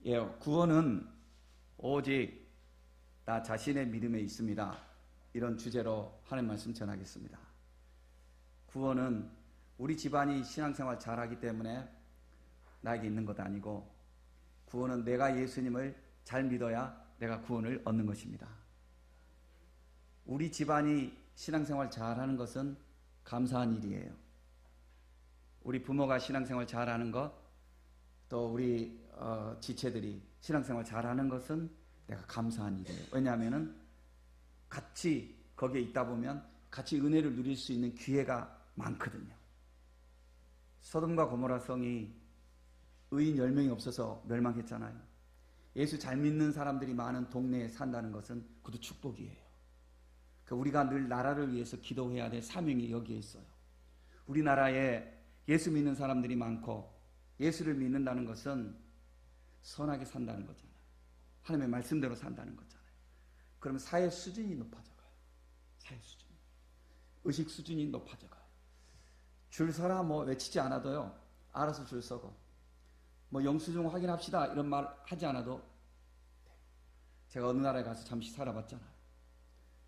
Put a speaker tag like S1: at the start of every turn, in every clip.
S1: 예, 구원은 오직 나 자신의 믿음에 있습니다. 이런 주제로 하나님 말씀 전하겠습니다. 구원은 우리 집안이 신앙생활 잘하기 때문에 나에게 있는 것 아니고, 구원은 내가 예수님을 잘 믿어야 내가 구원을 얻는 것입니다. 우리 집안이 신앙생활 잘하는 것은 감사한 일이에요. 우리 부모가 신앙생활 잘하는 것, 또 우리 지체들이 신앙생활 잘하는 것은 내가 감사한 일이에요. 왜냐하면 같이 거기에 있다 보면 같이 은혜를 누릴 수 있는 기회가 많거든요. 소돔과 고모라 성이 의인 10명이 없어서 멸망했잖아요. 예수 잘 믿는 사람들이 많은 동네에 산다는 것은 그것도 축복이에요. 우리가 늘 나라를 위해서 기도해야 될 사명이 여기에 있어요. 우리나라에 예수 믿는 사람들이 많고, 예수를 믿는다는 것은 선하게 산다는 거잖아요. 하나님의 말씀대로 산다는 거잖아요. 그러면 사회 수준이 높아져가요. 사회 수준, 의식 수준이 높아져가요. 줄 서라 외치지 않아도요, 알아서 줄 서고, 영수증 확인합시다 이런 말 하지 않아도 돼요. 제가 어느 나라에 가서 잠시 살아봤잖아요.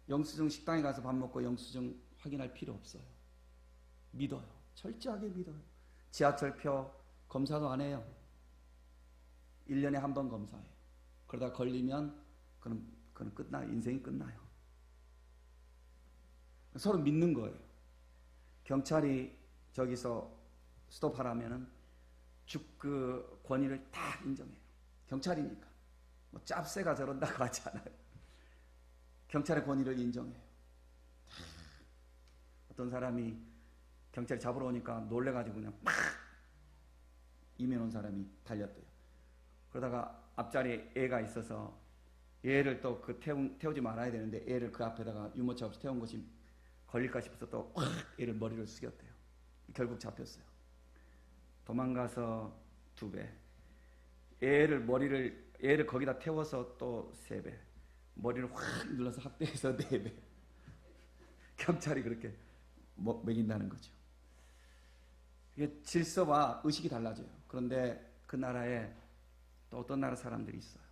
S1: 영수증 식당에 가서 밥 먹고 영수증 확인할 필요 없어요. 믿어요. 철저하게 믿어요. 지하철표 검사도 안 해요. 1년에 한 번 검사해요. 그러다 걸리면 그건 끝나요. 인생이 끝나요. 서로 믿는 거예요. 경찰이 저기서 스톱하라면은 그 권위를 다 인정해요. 경찰이니까. 짭새가 저런다고 하지 않아요. 경찰의 권위를 인정해요. 어떤 사람이 경찰이 잡으러 오니까 놀래가지고 그냥 막 이면 온 사람이 달렸대요. 그러다가 앞자리에 애가 있어서 얘를 또 태우지 말아야 되는데 애를 그 앞에다가 유모차 없이 태운 것이 걸릴까 싶어서 또 확 애를 머리를 숙였대요. 결국 잡혔어요. 도망가서 2배, 애를 거기다 태워서 또 3배, 머리를 확 눌러서 학대해서 4배. 경찰이 그렇게 먹인다는 거죠. 이게 질서와 의식이 달라져요. 그런데 그 나라에 또 어떤 나라 사람들이 있어요.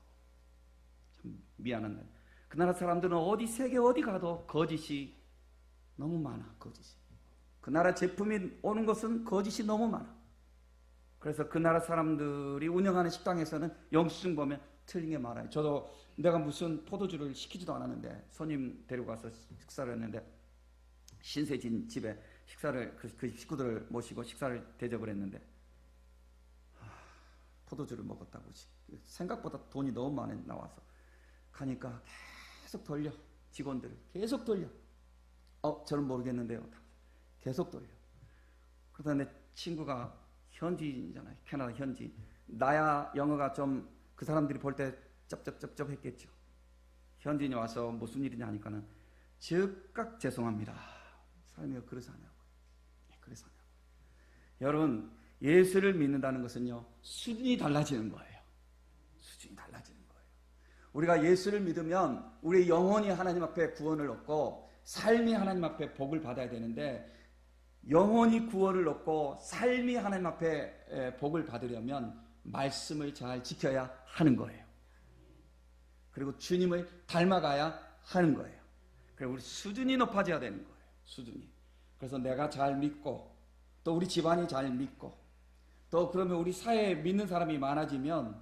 S1: 참 미안한 날. 그 나라 사람들은 세계 어디 가도 거짓이 너무 많아. 거짓이. 그 나라 제품이 오는 것은 거짓이 너무 많아. 그래서 그 나라 사람들이 운영하는 식당에서는 영수증 보면 틀린 게 많아요. 저도 내가 무슨 포도주를 시키지도 않았는데 손님 데리고 가서 식사를 했는데, 신세진 집에 식사를 그 식구들을 모시고 식사를 대접을 했는데, 포도주를 먹었다고 생각보다 돈이 너무 많이 나와서 가니까 계속 돌려. 직원들을 계속 돌려. 저는 모르겠는데요. 계속 돌려. 그러다 내 친구가 현지인이잖아요. 캐나다 현지인. 나야 영어가 좀 그 사람들이 볼 때 쩝쩝쩝쩝 했겠죠. 현지인이 와서 무슨 일이냐 하니까는 즉각 죄송합니다. 사람이 그래서 하냐고. 그래서 하냐고. 여러분, 예수를 믿는다는 것은요, 수준이 달라지는 거예요. 수준이 달라지는 거예요. 우리가 예수를 믿으면 우리 영혼이 하나님 앞에 구원을 얻고 삶이 하나님 앞에 복을 받아야 되는데, 영혼이 구원을 얻고 삶이 하나님 앞에 복을 받으려면 말씀을 잘 지켜야 하는 거예요. 그리고 주님을 닮아가야 하는 거예요. 그리고 우리 수준이 높아져야 되는 거예요. 수준이. 그래서 내가 잘 믿고, 또 우리 집안이 잘 믿고, 또 그러면 우리 사회에 믿는 사람이 많아지면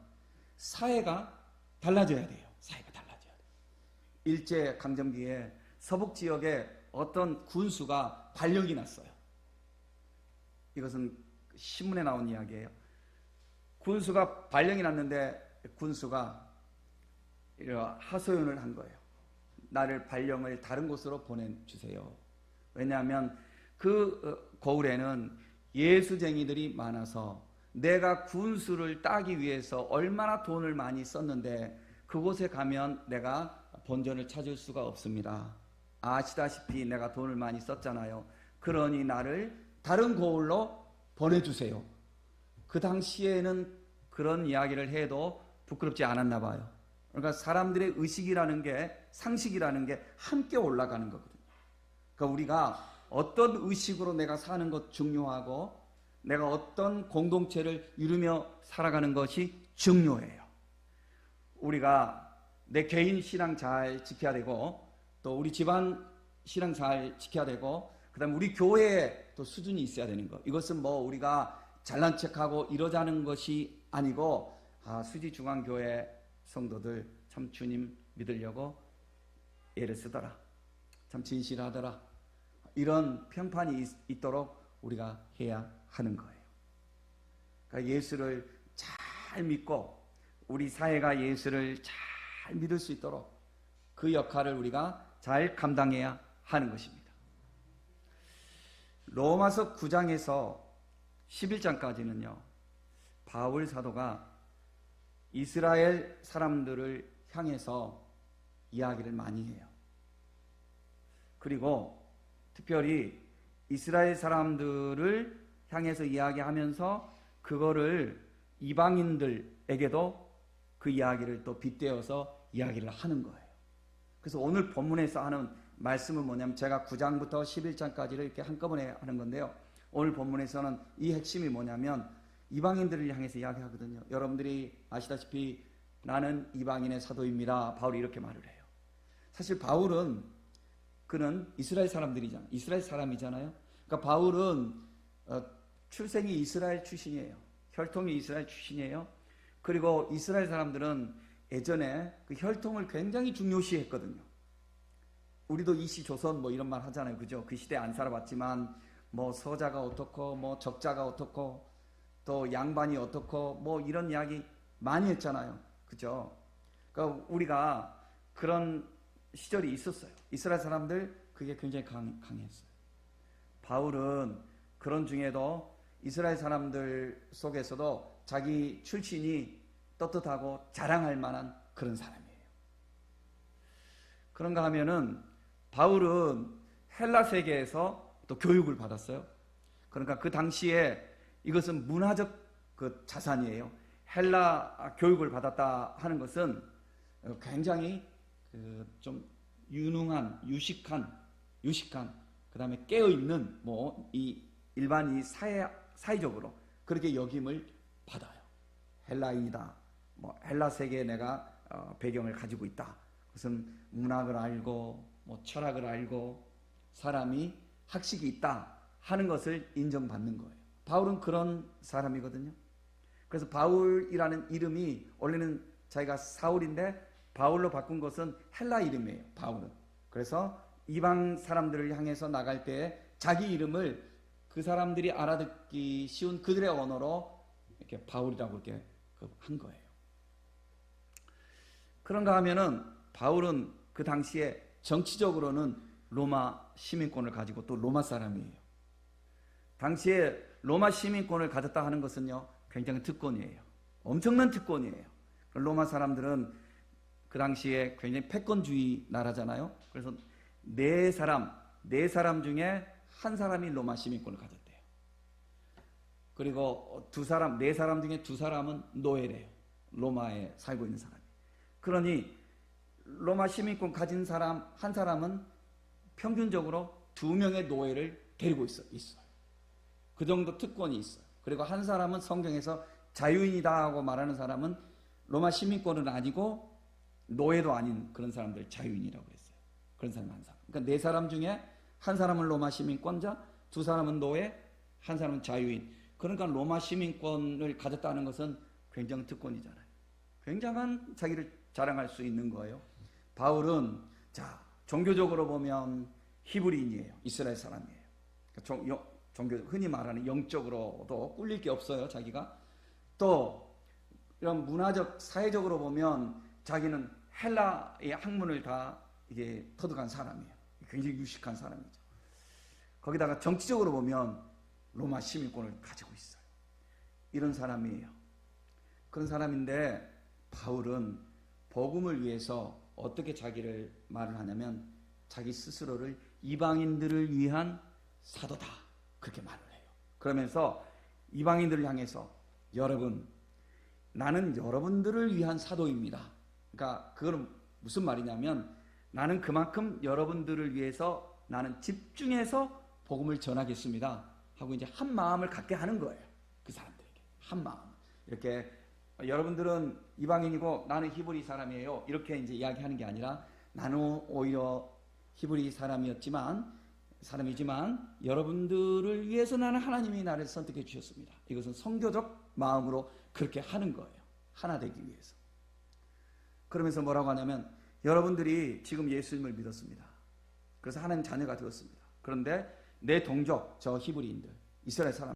S1: 사회가 달라져야 돼요. 사회가 달라져야 돼요. 일제 강점기에 서북 지역에 어떤 군수가 발령이 났어요. 이것은 신문에 나온 이야기예요. 군수가 발령이 났는데 군수가 하소연을 한 거예요. 나를 발령을 다른 곳으로 보내주세요. 왜냐하면 그 고을에는 예수쟁이들이 많아서 내가 군수를 따기 위해서 얼마나 돈을 많이 썼는데 그곳에 가면 내가 본전을 찾을 수가 없습니다. 아시다시피 내가 돈을 많이 썼잖아요. 그러니 나를 다른 고을로 보내주세요. 그 당시에는 그런 이야기를 해도 부끄럽지 않았나 봐요. 그러니까 사람들의 의식이라는 게, 상식이라는 게 함께 올라가는 거거든요. 그러니까 우리가 어떤 의식으로 내가 사는 것 중요하고, 내가 어떤 공동체를 이루며 살아가는 것이 중요해요. 우리가 내 개인 신앙 잘 지켜야 되고 또 우리 집안 신앙 잘 지켜야 되고 그다음에 우리 교회에 또 수준이 있어야 되는 거. 이것은 뭐 우리가 잘난 척하고 이러자는 것이 아니고 수지중앙교회 성도들 참 주님 믿으려고 애를 쓰더라. 참 진실하더라. 이런 평판이 있도록 우리가 해야 하는 거예요. 그러니까 예수를 잘 믿고 우리 사회가 예수를 잘 믿을 수 있도록 그 역할을 우리가 잘 감당해야 하는 것입니다. 로마서 9장에서 11장까지는요. 바울 사도가 이스라엘 사람들을 향해서 이야기를 많이 해요. 그리고 특별히 이스라엘 사람들을 향해서 이야기하면서 그거를 이방인들에게도 그 이야기를 또 빗대어서 이야기를 하는 거예요. 그래서 오늘 본문에서 하는 말씀은 뭐냐면 제가 9장부터 11장까지를 이렇게 한꺼번에 하는 건데요. 오늘 본문에서는 이 핵심이 뭐냐면 이방인들을 향해서 이야기하거든요. 여러분들이 아시다시피 나는 이방인의 사도입니다. 바울이 이렇게 말을 해요. 사실 바울은 그는 이스라엘 사람들이잖아요. 이스라엘 사람이잖아요. 그러니까 바울은 출생이 이스라엘 출신이에요. 혈통이 이스라엘 출신이에요. 그리고 이스라엘 사람들은 예전에 그 혈통을 굉장히 중요시했거든요. 우리도 이시 조선 뭐 이런 말 하잖아요. 그죠? 그 시대에 안 살아봤지만 뭐 서자가 어떻고 뭐 적자가 어떻고 또 양반이 어떻고 뭐 이런 이야기 많이 했잖아요. 그죠? 그러니까 우리가 그런 시절이 있었어요. 이스라엘 사람들 그게 굉장히 강했어요. 바울은 그런 중에도 이스라엘 사람들 속에서도 자기 출신이 떳떳하고 자랑할 만한 그런 사람이에요. 그런가 하면은 바울은 헬라 세계에서 또 교육을 받았어요. 그러니까 그 당시에 이것은 문화적 그 자산이에요. 헬라 교육을 받았다 하는 것은 굉장히 좀 유능한, 유식한, 그 다음에 깨어있는 이 일반 이 사회적으로 그렇게 여김을 받아요. 헬라인이다. 뭐 헬라 세계에 내가 배경을 가지고 있다. 무슨 문학을 알고 뭐 철학을 알고 사람이 학식이 있다 하는 것을 인정받는 거예요. 바울은 그런 사람이거든요. 그래서 바울이라는 이름이 원래는 자기가 사울인데 바울로 바꾼 것은 헬라 이름이에요. 바울은. 그래서 이방 사람들을 향해서 나갈 때 자기 이름을 그 사람들이 알아듣기 쉬운 그들의 언어로 이렇게 바울이라고 이렇게 한 거예요. 그런가 하면은 바울은 그 당시에 정치적으로는 로마 시민권을 가지고 또 로마 사람이에요. 당시에 로마 시민권을 가졌다 하는 것은요, 굉장히 특권이에요. 엄청난 특권이에요. 로마 사람들은 그 당시에 굉장히 패권주의 나라잖아요. 그래서 네 사람 중에 한 사람이 로마 시민권을 가졌대요. 그리고 네 사람 중에 두 사람은 노예래요. 로마에 살고 있는 사람이. 그러니 로마 시민권 가진 사람 한 사람은 평균적으로 2명의 노예를 데리고 있어요. 그 정도 특권이 있어요. 그리고 한 사람은 성경에서 자유인이다 하고 말하는 사람은 로마 시민권은 아니고 노예도 아닌 그런 사람들 자유인이라고 했어요. 그런 사람 한 사람. 그러니까 네 사람 중에 한 사람은 로마 시민권자, 두 사람은 노예, 한 사람은 자유인. 그러니까 로마 시민권을 가졌다는 것은 굉장한 특권이잖아요. 굉장한 자기를 자랑할 수 있는 거예요. 바울은 종교적으로 보면 히브리인이에요. 이스라엘 사람이에요. 종교 흔히 말하는 영적으로도 꿀릴 게 없어요. 자기가 또 이런 문화적 사회적으로 보면 자기는 헬라의 학문을 다 이게 터득한 사람이에요. 굉장히 유식한 사람이죠. 거기다가 정치적으로 보면 로마 시민권을 가지고 있어요. 이런 사람이에요. 그런 사람인데 바울은 복음을 위해서 어떻게 자기를 말을 하냐면 자기 스스로를 이방인들을 위한 사도다. 그렇게 말을 해요. 그러면서 이방인들을 향해서 여러분, 나는 여러분들을 위한 사도입니다. 그러니까 그건 무슨 말이냐면 나는 그만큼 여러분들을 위해서 나는 집중해서 복음을 전하겠습니다 하고 이제 한 마음을 갖게 하는 거예요. 그 사람들에게 한 마음. 이렇게 여러분들은 이방인이고 나는 히브리 사람이에요. 이렇게 이제 이야기하는 게 아니라 나는 오히려 히브리 사람이지만 여러분들을 위해서 나는 하나님이 나를 선택해 주셨습니다. 이것은 성교적 마음으로 그렇게 하는 거예요. 하나 되기 위해서. 그러면서 뭐라고 하냐면 여러분들이 지금 예수님을 믿었습니다. 그래서 하나님 자녀가 되었습니다. 그런데 내 동족, 저 히브리인들, 이스라엘 사람,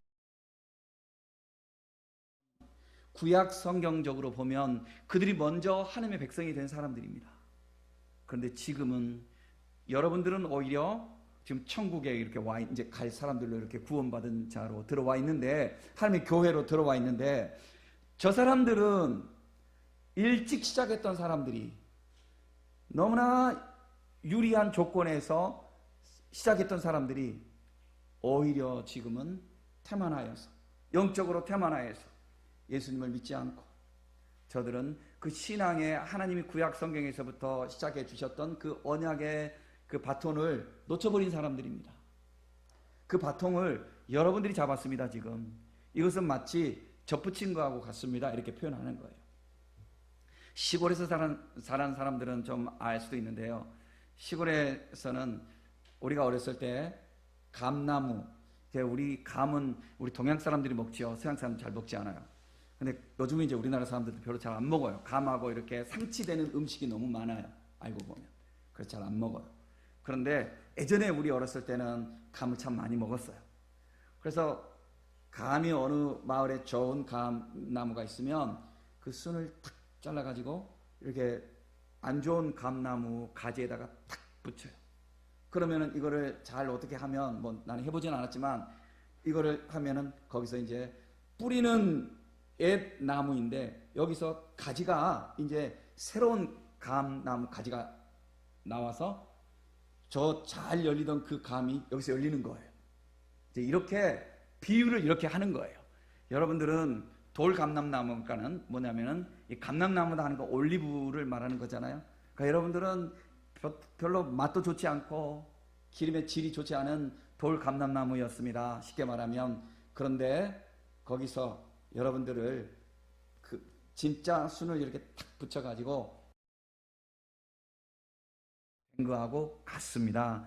S1: 구약 성경적으로 보면 그들이 먼저 하나님의 백성이 된 사람들입니다. 그런데 지금은 여러분들은 오히려 지금 천국에 이렇게 이제 갈 사람들로 이렇게 구원받은 자로 들어와 있는데, 하나님의 교회로 들어와 있는데, 저 사람들은 일찍 시작했던 사람들이 너무나 유리한 조건에서 시작했던 사람들이 오히려 지금은 태만하여서, 영적으로 태만하여서 예수님을 믿지 않고, 저들은 그 신앙의 하나님이 구약 성경에서부터 시작해 주셨던 그 언약의 그 바톤을 놓쳐버린 사람들입니다. 그 바통을 여러분들이 잡았습니다. 지금 이것은 마치 접붙인 거하고 같습니다. 이렇게 표현하는 거예요. 시골에서 사는 사람들은 좀 알 수도 있는데요. 시골에서는 우리가 어렸을 때 감나무, 우리 감은 우리 동양 사람들이 먹지요. 서양 사람은 잘 먹지 않아요. 근데 요즘은 이제 우리나라 사람들도 별로 잘 안 먹어요. 감하고 이렇게 상치되는 음식이 너무 많아요. 알고 보면. 그래서 잘 안 먹어요. 그런데 예전에 우리 어렸을 때는 감을 참 많이 먹었어요. 그래서 감이 어느 마을에 좋은 감나무가 있으면 그 순을 탁 잘라가지고 이렇게 안 좋은 감나무 가지에다가 탁 붙여요. 그러면은 이거를 잘 어떻게 하면, 뭐 나는 해보진 않았지만 이거를 하면은 거기서 이제 뿌리는 옛 나무인데 여기서 가지가 이제 새로운 감나무 가지가 나와서 저 잘 열리던 그 감이 여기서 열리는 거예요. 이제 이렇게 비유를 이렇게 하는 거예요. 여러분들은 돌 감람나무가는 뭐냐면은 이 감람나무다 하는 거 올리브를 말하는 거잖아요. 그러니까 여러분들은 별로 맛도 좋지 않고 기름의 질이 좋지 않은 돌 감람나무였습니다. 쉽게 말하면. 그런데 거기서 여러분들을 그 진짜 순을 이렇게 탁 붙여가지고 거하고 같습니다.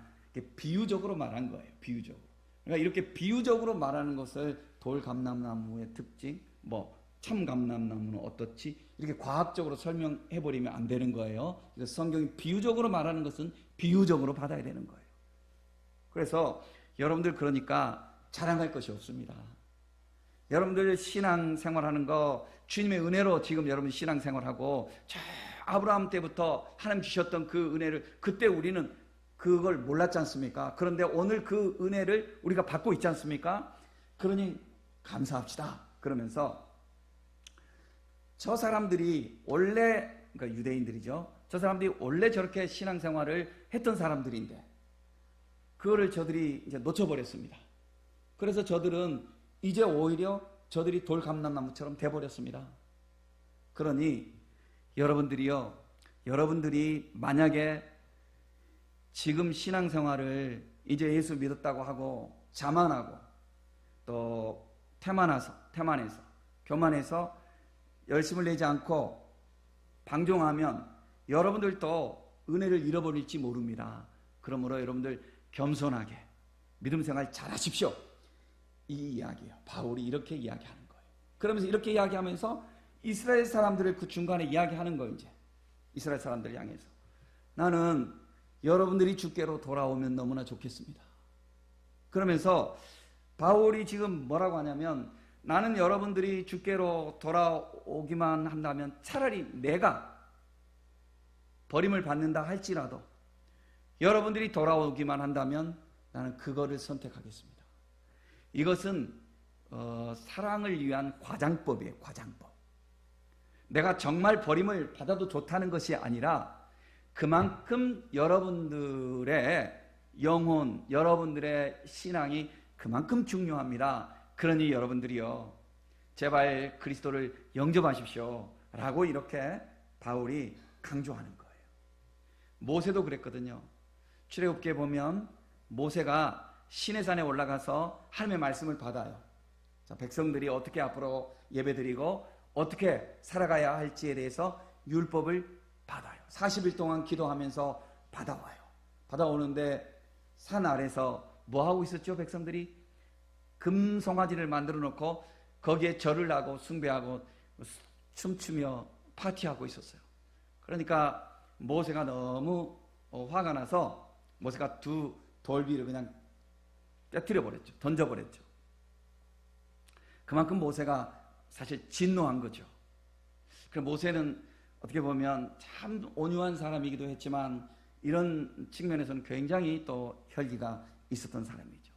S1: 비유적으로 말한 거예요. 비유적으로. 그러니까 이렇게 비유적으로 말하는 것을 돌감람나무의 특징, 뭐 참감람나무는 어떻지, 이렇게 과학적으로 설명해 버리면 안 되는 거예요. 그래서 성경이 비유적으로 말하는 것은 비유적으로 받아야 되는 거예요. 그래서 여러분들 그러니까 자랑할 것이 없습니다. 여러분들 신앙생활하는 거 주님의 은혜로 지금 여러분 신앙생활하고 아브라함 때부터 하나님 주셨던 그 은혜를 그때 우리는 그걸 몰랐지 않습니까? 그런데 오늘 그 은혜를 우리가 받고 있지 않습니까? 그러니 감사합시다. 그러면서 저 사람들이 원래, 그러니까 유대인들이죠. 저 사람들이 원래 저렇게 신앙생활을 했던 사람들인데 그거를 저들이 이제 놓쳐버렸습니다. 그래서 저들은 이제 오히려 저들이 돌감람나무처럼 돼버렸습니다. 그러니 여러분들이 만약에 지금 신앙생활을 이제 예수 믿었다고 하고 자만하고 또 태만해서 교만해서 열심을 내지 않고 방종하면 여러분들도 은혜를 잃어버릴지 모릅니다. 그러므로 여러분들 겸손하게 믿음 생활 잘하십시오. 이 이야기예요. 바울이 이렇게 이야기하는 거예요. 그러면서 이렇게 이야기하면서 이스라엘 사람들을 그 중간에 이야기하는 거예요. 이제 이스라엘 사람들을 향해서 나는 여러분들이 주께로 돌아오면 너무나 좋겠습니다. 그러면서 바울이 지금 뭐라고 하냐면 나는 여러분들이 주께로 돌아오기만 한다면 차라리 내가 버림을 받는다 할지라도 여러분들이 돌아오기만 한다면 나는 그거를 선택하겠습니다. 이것은 사랑을 위한 과장법이에요. 과장법. 내가 정말 버림을 받아도 좋다는 것이 아니라 그만큼 여러분들의 영혼, 여러분들의 신앙이 그만큼 중요합니다. 그러니 여러분들이요, 제발 그리스도를 영접하십시오 라고 이렇게 바울이 강조하는 거예요. 모세도 그랬거든요. 출애굽기에 보면 모세가 시내산에 올라가서 하나님의 말씀을 받아요. 자, 백성들이 어떻게 앞으로 예배드리고 어떻게 살아가야 할지에 대해서 율법을 받아요. 40일 동안 기도하면서 받아와요. 받아오는데 산 아래서 뭐 하고 있었죠? 백성들이 금송아지를 만들어 놓고 거기에 절을 하고 숭배하고 춤추며 파티하고 있었어요. 그러니까 모세가 너무 화가 나서 모세가 두 돌비를 그냥 깨트려 버렸죠. 던져 버렸죠. 그만큼 모세가 사실 진노한 거죠. 그래서 모세는 어떻게 보면 참 온유한 사람이기도 했지만 이런 측면에서는 굉장히 또 혈기가 있었던 사람이죠.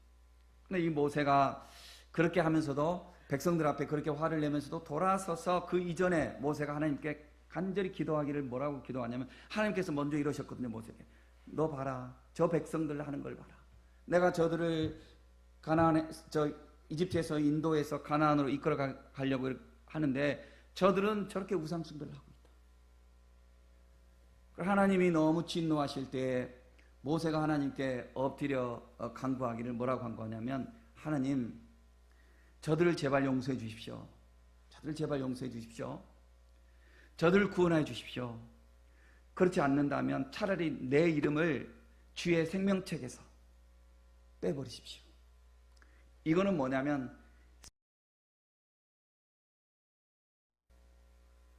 S1: 근데 이 모세가 그렇게 하면서도 백성들 앞에 그렇게 화를 내면서도 돌아서서 그 이전에 모세가 하나님께 간절히 기도하기를 뭐라고 기도하냐면 하나님께서 먼저 이러셨거든요. 모세에게 너 봐라, 저 백성들 하는 걸 봐라. 내가 저들을 가나안에 이집트에서 인도에서 가나안으로 이끌어 가려고 하는데 저들은 저렇게 우상 숭배를 하고 있다. 하나님이 너무 진노하실 때 모세가 하나님께 엎드려 간구하기를 뭐라고 간구하냐면 하나님 저들을 제발 용서해 주십시오. 저들을 제발 용서해 주십시오. 저들을 구원해 주십시오. 그렇지 않는다면 차라리 내 이름을 주의 생명책에서 빼버리십시오. 이거는 뭐냐면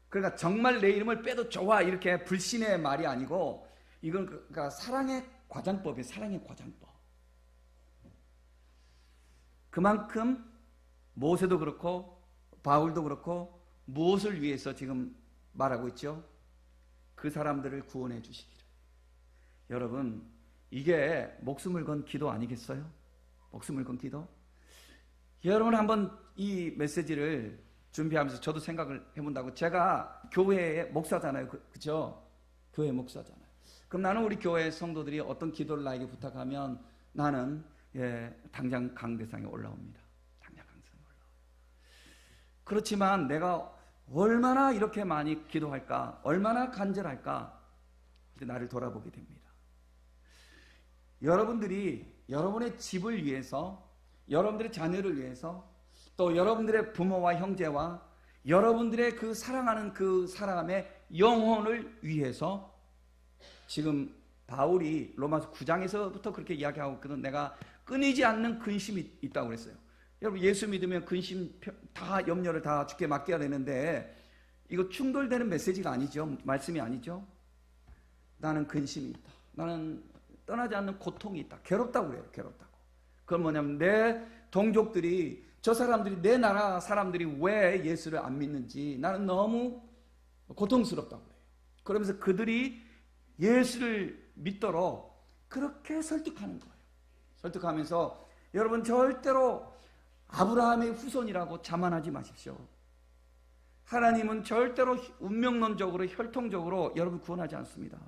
S1: 그러니까 정말 내 이름을 빼도 좋아 이렇게 불신의 말이 아니고 이건 그러니까 사랑의 과장법이에요. 사랑의 과장법. 그만큼 모세도 그렇고 바울도 그렇고 무엇을 위해서 지금 말하고 있죠? 그 사람들을 구원해 주시기를. 여러분 이게 목숨을 건 기도 아니겠어요? 목숨을 건 기도? 여러분 한번 이 메시지를 준비하면서 저도 생각을 해본다고. 제가 교회의 목사잖아요. 그렇죠? 교회 목사잖아요. 그럼 나는 우리 교회 성도들이 어떤 기도를 나에게 부탁하면 나는 당장 강대상에 올라옵니다. 당장 강대상에 올라와요. 그렇지만 내가 얼마나 이렇게 많이 기도할까? 얼마나 간절할까? 나를 돌아보게 됩니다. 여러분들이 여러분의 집을 위해서, 여러분들의 자녀를 위해서, 또 여러분들의 부모와 형제와 여러분들의 그 사랑하는 그 사람의 영혼을 위해서 지금 바울이 로마서 9장에서부터 그렇게 이야기하고 있거든. 내가 끊이지 않는 근심이 있다고 그랬어요. 여러분 예수 믿으면 근심 다 염려를 다 주께 맡겨야 되는데 이거 충돌되는 메시지가 아니죠. 말씀이 아니죠. 나는 근심이 있다. 나는 떠나지 않는 고통이 있다. 괴롭다고 그래요. 괴롭다고. 그건 뭐냐면 내 동족들이 저 사람들이 내 나라 사람들이 왜 예수를 안 믿는지 나는 너무 고통스럽다고 그래요. 그러면서 그들이 예수를 믿도록 그렇게 설득하는 거예요. 설득하면서 여러분 절대로 아브라함의 후손이라고 자만하지 마십시오. 하나님은 절대로 운명론적으로 혈통적으로 여러분 구원하지 않습니다.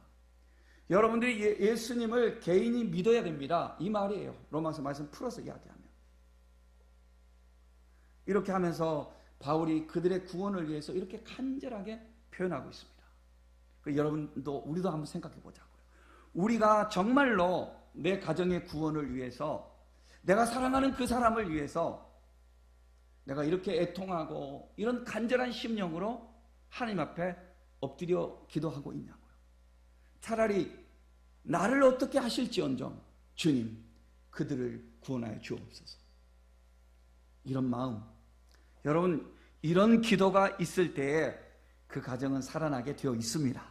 S1: 여러분들이 예수님을 개인이 믿어야 됩니다. 이 말이에요. 로마서 말씀 풀어서 이야기하면. 이렇게 하면서 바울이 그들의 구원을 위해서 이렇게 간절하게 표현하고 있습니다. 여러분도 우리도 한번 생각해 보자고요. 우리가 정말로 내 가정의 구원을 위해서 내가 사랑하는 그 사람을 위해서 내가 이렇게 애통하고 이런 간절한 심령으로 하나님 앞에 엎드려 기도하고 있냐고요. 차라리 나를 어떻게 하실지언정 주님 그들을 구원하여 주옵소서. 이런 마음, 여러분 이런 기도가 있을 때에 그 가정은 살아나게 되어 있습니다.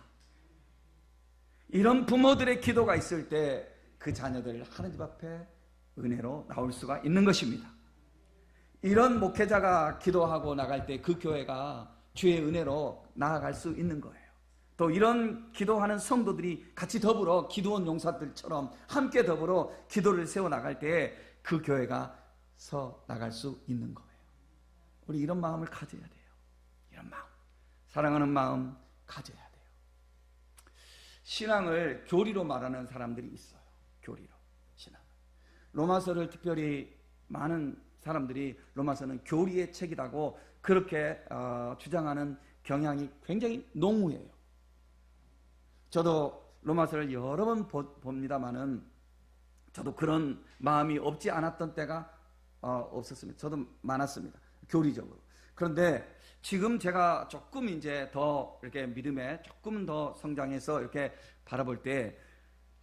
S1: 이런 부모들의 기도가 있을 때 그 자녀들 하나님 앞에 은혜로 나올 수가 있는 것입니다. 이런 목회자가 기도하고 나갈 때 그 교회가 주의 은혜로 나아갈 수 있는 거예요. 또 이런 기도하는 성도들이 같이 더불어 기도원 용사들처럼 함께 더불어 기도를 세워나갈 때 그 교회가 서 나갈 수 있는 거예요. 우리 이런 마음을 가져야 돼요. 이런 마음, 사랑하는 마음 가져야 돼요. 신앙을 교리로 말하는 사람들이 있어요. 교리로 신앙. 로마서를 특별히 많은 사람들이 로마서는 교리의 책이라고 그렇게 주장하는 경향이 굉장히 농후해요. 저도 로마서를 여러 번 봅니다만은 저도 그런 마음이 없지 않았던 때가 없었습니다. 저도 많았습니다. 교리적으로. 그런데 지금 제가 조금 이제 더 이렇게 믿음에 조금 더 성장해서 이렇게 바라볼 때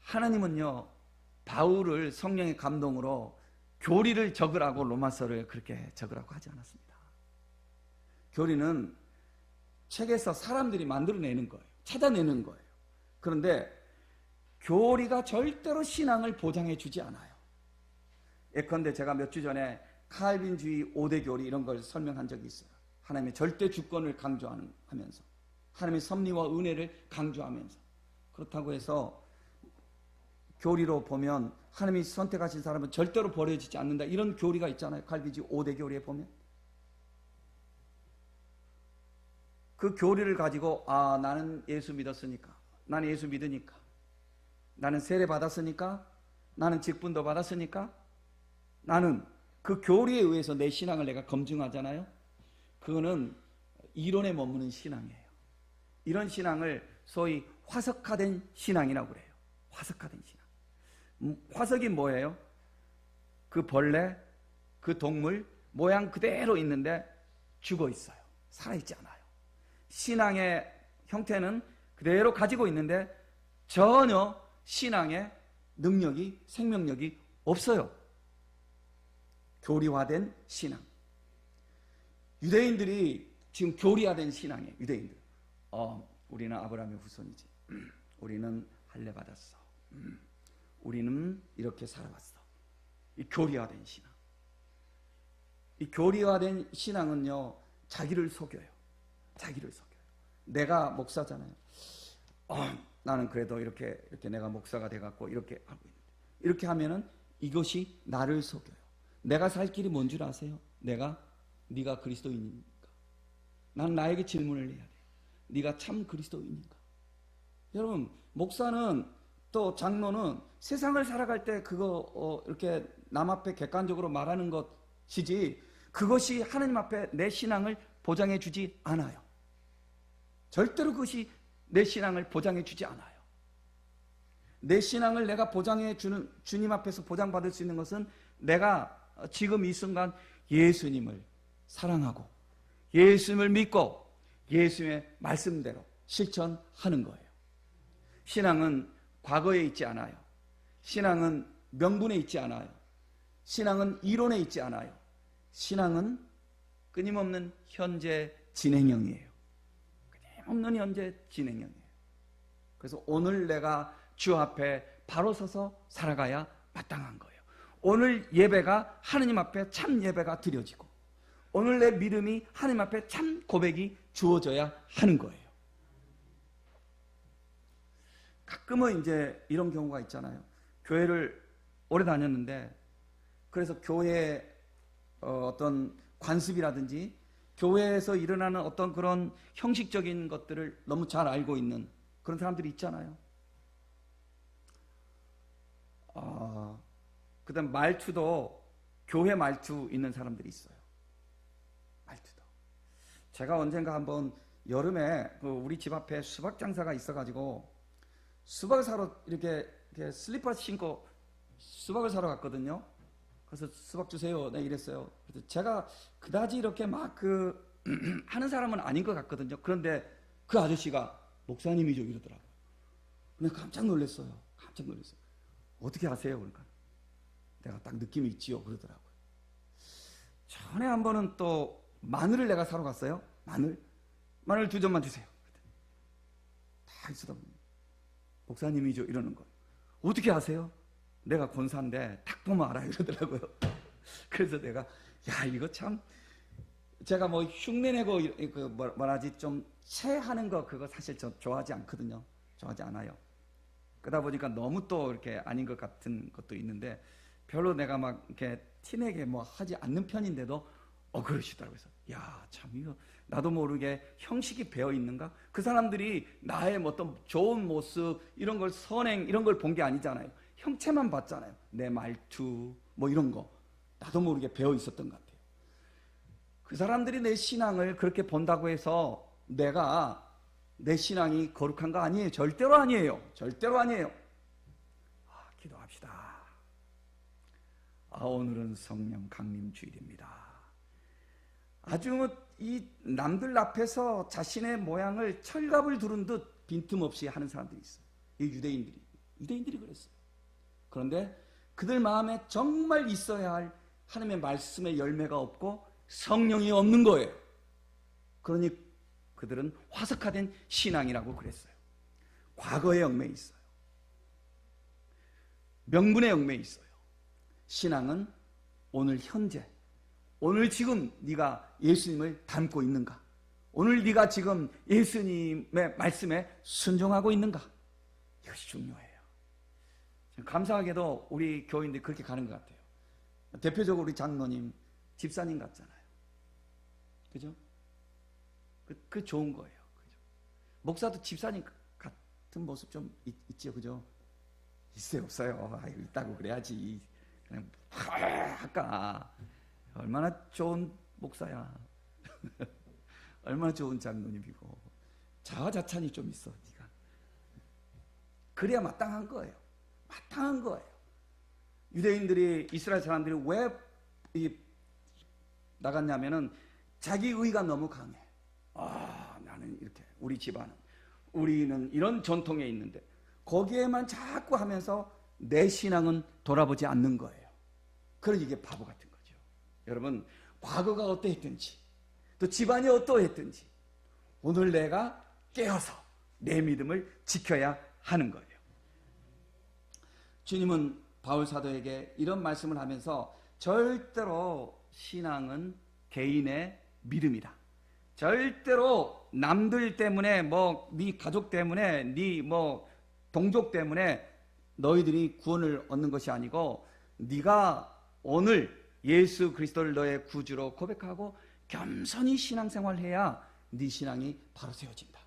S1: 하나님은요, 바울을 성령의 감동으로 교리를 적으라고 로마서를 그렇게 적으라고 하지 않았습니다. 교리는 책에서 사람들이 만들어내는 거예요. 찾아내는 거예요. 그런데 교리가 절대로 신앙을 보장해 주지 않아요. 예컨대 제가 몇 주 전에 칼빈주의 5대 교리 이런 걸 설명한 적이 있어요. 하나님의 절대 주권을 강조하면서, 하나님의 섭리와 은혜를 강조하면서. 그렇다고 해서 교리로 보면 하나님이 선택하신 사람은 절대로 버려지지 않는다, 이런 교리가 있잖아요. 칼빈주의 5대 교리에 보면. 그 교리를 가지고 나는 예수 믿었으니까, 나는 예수 믿으니까, 나는 세례 받았으니까, 나는 직분도 받았으니까, 나는 그 교리에 의해서 내 신앙을 내가 검증하잖아요. 그거는 이론에 머무는 신앙이에요. 이런 신앙을 소위 화석화된 신앙이라고 그래요. 화석화된 신앙. 화석이 뭐예요? 그 벌레, 그 동물 모양 그대로 있는데 죽어 있어요. 살아있지 않아요. 신앙의 형태는 그대로 가지고 있는데 전혀 신앙의 능력이, 생명력이 없어요. 교리화된 신앙. 유대인들이 지금 교리화된 신앙이에요. 유대인들. 우리는 아브라함의 후손이지. 우리는 할례 받았어. 우리는 이렇게 살아왔어. 이 교리화된 신앙. 이 교리화된 신앙은요, 자기를 속여요. 자기를 속여요. 내가 목사잖아요. 나는 그래도 이렇게 내가 목사가 돼갖고 이렇게 하고 있는데, 이렇게 하면은 이것이 나를 속여요. 내가 살 길이 뭔 줄 아세요? 네가 그리스도인입니까? 난 나에게 질문을 해야 돼요. 네가 참 그리스도인인가? 여러분, 목사는 또 장로는 세상을 살아갈 때 그거 이렇게 남 앞에 객관적으로 말하는 것이지, 그것이 하나님 앞에 내 신앙을 보장해 주지 않아요. 절대로 그것이 내 신앙을 보장해 주지 않아요. 내 신앙을 내가 보장해 주는, 주님 앞에서 보장받을 수 있는 것은 내가 지금 이 순간 예수님을 사랑하고 예수님을 믿고 예수님의 말씀대로 실천하는 거예요. 신앙은 과거에 있지 않아요. 신앙은 명분에 있지 않아요. 신앙은 이론에 있지 않아요. 신앙은 끊임없는 현재 진행형이에요. 끊임없는 현재 진행형이에요. 그래서 오늘 내가 주 앞에 바로 서서 살아가야 마땅한 거예요. 오늘 예배가 하느님 앞에 참 예배가 드려지고, 오늘 내 믿음이 하느님 앞에 참 고백이 주어져야 하는 거예요. 가끔은 이제 이런 경우가 있잖아요. 교회를 오래 다녔는데, 그래서 교회 어떤 관습이라든지 교회에서 일어나는 어떤 그런 형식적인 것들을 너무 잘 알고 있는 그런 사람들이 있잖아요. 그다음 말투도 교회 말투 있는 사람들이 있어요. 말투도. 제가 언젠가 한번 여름에 우리 집 앞에 수박 장사가 있어가지고 수박을 사러 이렇게 슬리퍼 신고 수박을 사러 갔거든요. 그래서 수박 주세요. 네, 이랬어요. 그래서 제가 그다지 이렇게 막 하는 사람은 아닌 것 같거든요. 그런데 그 아저씨가 목사님이죠 이러더라고요. 근데 깜짝 놀랐어요. 깜짝 놀랐어요. 어떻게 아세요? 그러니까 내가 딱 느낌이 있지요 그러더라고요. 전에 한 번은 또 마늘을 내가 사러 갔어요. 마늘 2점만 주세요. 다 있어다 보니 목사님이죠 이러는 거예요. 어떻게 아세요? 내가 권사인데 딱 보면 알아요 이러더라고요. 그래서 내가 이거 참, 제가 뭐 흉내내고 뭐라지 좀 체하는 거 그거 사실 저 좋아하지 않거든요. 좋아하지 않아요. 그러다 보니까 너무 또 이렇게 아닌 것 같은 것도 있는데 별로 내가 막 이렇게 티내게 뭐 하지 않는 편인데도 그러시더라고요. 그래서 참 이거 나도 모르게 형식이 배어 있는가? 그 사람들이 나의 어떤 좋은 모습 이런 걸, 선행 이런 걸 본 게 아니잖아요. 형체만 봤잖아요. 내 말투 뭐 이런 거 나도 모르게 배어 있었던 것 같아요. 그 사람들이 내 신앙을 그렇게 본다고 해서 내가 내 신앙이 거룩한 거 아니에요. 절대로 아니에요. 절대로 아니에요. 기도합시다. 오늘은 성령 강림 주일입니다. 아주 이 남들 앞에서 자신의 모양을 철갑을 두른 듯 빈틈없이 하는 사람들이 있어요. 이 유대인들이 그랬어요. 그런데 그들 마음에 정말 있어야 할 하나님의 말씀의 열매가 없고 성령이 없는 거예요. 그러니 그들은 화석화된 신앙이라고 그랬어요. 과거의 얽매에 있어요. 명분의 얽매에 있어요. 신앙은 오늘 현재, 오늘 지금 네가 예수님을 닮고 있는가? 오늘 네가 지금 예수님의 말씀에 순종하고 있는가? 이것이 중요해요. 감사하게도 우리 교인들이 그렇게 가는 것 같아요. 대표적으로 우리 장로님, 집사님 같잖아요. 그죠? 그 좋은 거예요. 그죠? 목사도 집사님 같은 모습 좀 있죠. 그죠? 있어요, 없어요? 아유, 있다고 그래야지. 그냥 아까 얼마나 좋은 목사야. 얼마나 좋은 장로님이고 자화자찬이 좀 있어, 네가. 그래야 마땅한 거예요. 마땅한 거예요. 유대인들이, 이스라엘 사람들이 왜 나갔냐면은 자기 의가 너무 강해. 나는 이렇게, 우리 집안은, 우리는 이런 전통에 있는데 거기에만 자꾸 하면서 내 신앙은 돌아보지 않는 거예요. 그러니 이게 바보 같은 거죠. 여러분, 과거가 어떠했든지 또 집안이 어떠했든지 오늘 내가 깨어서 내 믿음을 지켜야 하는 거예요. 주님은 바울 사도에게 이런 말씀을 하면서 절대로 신앙은 개인의 믿음이다. 절대로 남들 때문에, 네 가족 때문에, 네 동족 때문에 너희들이 구원을 얻는 것이 아니고 네가 오늘 예수 그리스도를 너의 구주로 고백하고 겸손히 신앙생활해야 네 신앙이 바로 세워진다.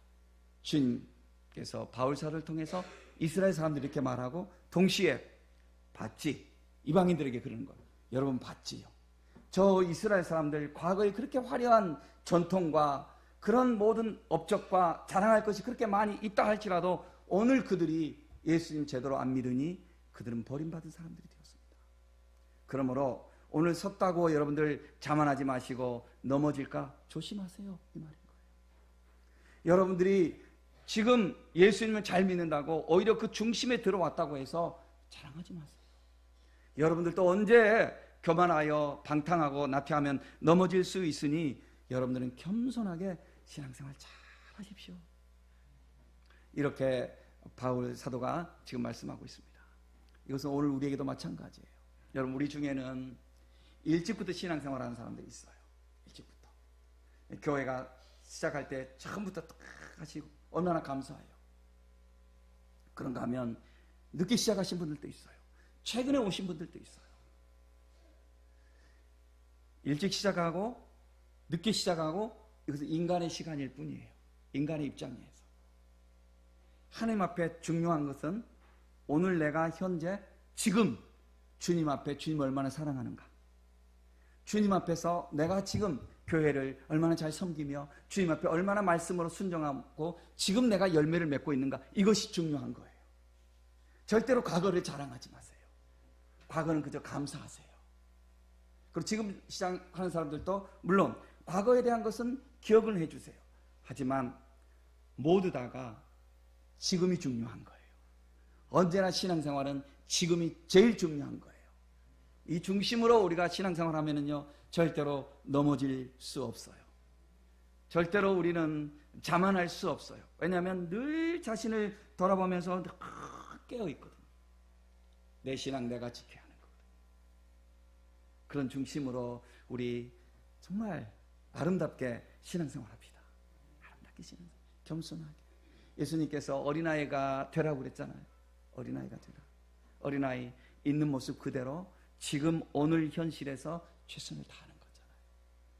S1: 주님께서 바울 사도를 통해서 이스라엘 사람들이 이렇게 말하고 동시에 봤지? 이방인들에게 그러는 거예요. 여러분 봤지요? 저 이스라엘 사람들 과거에 그렇게 화려한 전통과 그런 모든 업적과 자랑할 것이 그렇게 많이 있다 할지라도 오늘 그들이 예수님 제대로 안 믿으니 그들은 버림받은 사람들이 되었습니다. 그러므로 오늘 섰다고 여러분들 자만하지 마시고 넘어질까 조심하세요, 이 말인 거예요. 여러분들이 지금 예수님을 잘 믿는다고 오히려 그 중심에 들어왔다고 해서 자랑하지 마세요. 여러분들도 언제 교만하여 방탕하고 나태하면 넘어질 수 있으니 여러분들은 겸손하게 신앙생활 잘 하십시오. 이렇게 바울 사도가 지금 말씀하고 있습니다. 이것은 오늘 우리에게도 마찬가지예요. 여러분, 우리 중에는 일찍부터 신앙생활하는 사람들이 있어요. 일찍부터. 교회가 시작할 때 처음부터 딱 하시고 얼마나 감사해요. 그런가 하면 늦게 시작하신 분들도 있어요. 최근에 오신 분들도 있어요. 일찍 시작하고 늦게 시작하고 이것은 인간의 시간일 뿐이에요. 인간의 입장에서. 하나님 앞에 중요한 것은 오늘 내가 현재 지금 주님 앞에 주님을 얼마나 사랑하는가, 주님 앞에서 내가 지금 교회를 얼마나 잘 섬기며 주님 앞에 얼마나 말씀으로 순종하고 지금 내가 열매를 맺고 있는가, 이것이 중요한 거예요. 절대로 과거를 자랑하지 마세요. 과거는 그저 감사하세요. 그리고 지금 시작하는 사람들도 물론 과거에 대한 것은 기억을 해주세요. 하지만 모두 다가 지금이 중요한 거예요. 언제나 신앙생활은 지금이 제일 중요한 거예요. 이 중심으로 우리가 신앙생활하면은요 절대로 넘어질 수 없어요. 절대로 우리는 자만할 수 없어요. 왜냐하면 늘 자신을 돌아보면서 깨어 있거든요. 내 신앙 내가 지켜야 하는 거거든요. 그런 중심으로 우리 정말 아름답게 신앙생활합시다. 아름답게 신앙생활, 겸손하게. 예수님께서 어린아이가 되라고 그랬잖아요. 어린아이가 되라. 어린아이 있는 모습 그대로 지금 오늘 현실에서 최선을 다하는 거잖아요.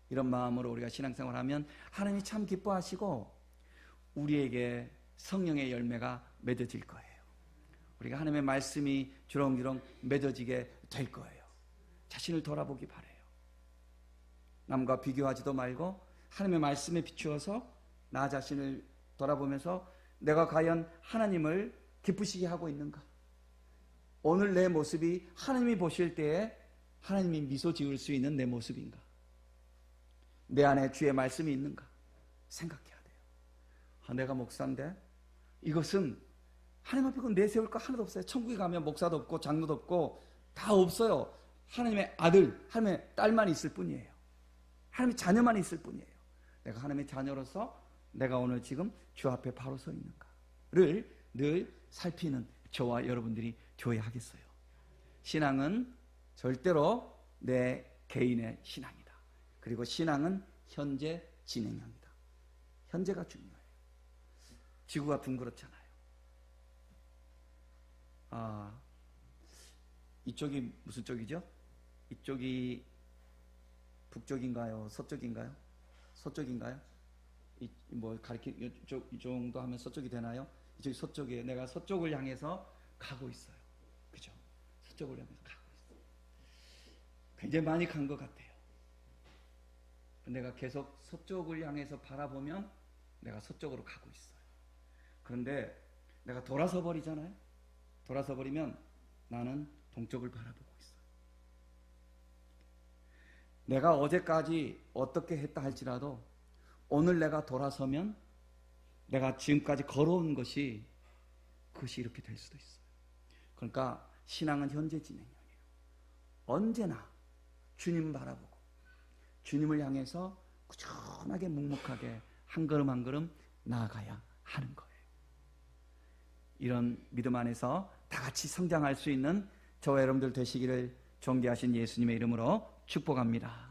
S1: 이런 마음으로 우리가 신앙생활하면 하나님이 참 기뻐하시고 우리에게 성령의 열매가 맺어질 거예요. 우리가 하나님의 말씀이 주렁주렁 맺어지게 될 거예요. 자신을 돌아보기 바라요. 남과 비교하지도 말고 하나님의 말씀에 비추어서 나 자신을 돌아보면서 내가 과연 하나님을 기쁘시게 하고 있는가? 오늘 내 모습이 하나님이 보실 때에 하나님이 미소 지을 수 있는 내 모습인가? 내 안에 주의 말씀이 있는가 생각해야 돼요. 내가 목사인데 이것은 하나님 앞에 내세울 거 하나도 없어요. 천국에 가면 목사도 없고 장로도 없고 다 없어요. 하나님의 아들, 하나님의 딸만 있을 뿐이에요. 하나님의 자녀만 있을 뿐이에요. 내가 하나님의 자녀로서 내가 오늘 지금 주 앞에 바로 서 있는가를 늘 살피는 저와 여러분들이 되어야 하겠어요. 신앙은 절대로 내 개인의 신앙이다. 그리고 신앙은 현재 진행형이다. 현재가 중요해요. 지구가 둥그렇잖아요. 이쪽이 무슨 쪽이죠? 이쪽이 북쪽인가요? 서쪽인가요? 서쪽인가요? 뭐 이 정도 하면 서쪽이 되나요? 이쪽이 서쪽이에요. 내가 서쪽을 향해서 가고 있어요. 그죠? 서쪽을 향해서 가고 있어요. 굉장히 많이 간 것 같아요. 내가 계속 서쪽을 향해서 바라보면 내가 서쪽으로 가고 있어요. 그런데 내가 돌아서 버리잖아요. 돌아서 버리면 나는 동쪽을 바라보고 있어요. 내가 어제까지 어떻게 했다 할지라도 오늘 내가 돌아서면 내가 지금까지 걸어온 것이 그것이 이렇게 될 수도 있어요. 그러니까 신앙은 현재 진행형이에요. 언제나 주님 바라보고 주님을 향해서 꾸준하게 묵묵하게 한 걸음 한 걸음 나아가야 하는 거예요. 이런 믿음 안에서 다 같이 성장할 수 있는 저와 여러분들 되시기를 존귀하신 예수님의 이름으로 축복합니다.